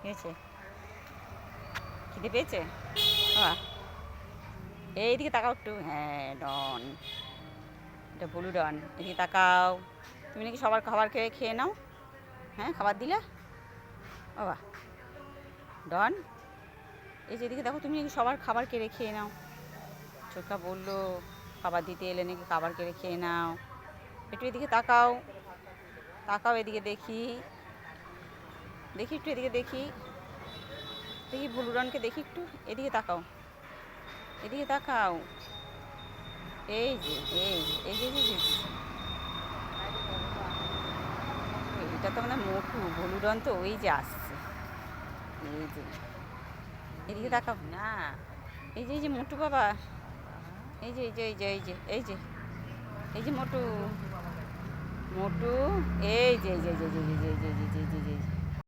হয়েছে? খিদে পেয়েছে? বাহ! এইদিকে তাকাও একটু। হ্যাঁ, ডন। এটা ব্লু ডন। এদিকে তাকাও। তুমি নাকি সবার খাবার খেয়ে নাও? হ্যাঁ, খাবার দিলে? বাবা! ডন, এই যে এদিকে দেখো, তুমি নাকি সবার খাবার কেড়ে খেয়ে নাও। ছোটকা বললো খাবার দিতে এলে নাকি খাবার কেড়ে খেয়ে নাও। একটু এদিকে তাকাও। তাকাও এদিকে দেখি। দেখি একটু এদিকে দেখি। দেখি ব্লু ডনকে দেখি একটু। এদিকে তাকাও। এদিকে তাকাও। এই যে এই যে এই যে এই যে এটা তো মানে মোটু, ব্লু ডন তো ওই যে আসছে। এই যে এদিকে তাকাও না। এই যে মোটু বাবা। এই যে এই যে এই যে এই যে এই যে এই যে মোটু মোটু। এই যে এই যে এই যে এই যে এই যে এই যে এই যে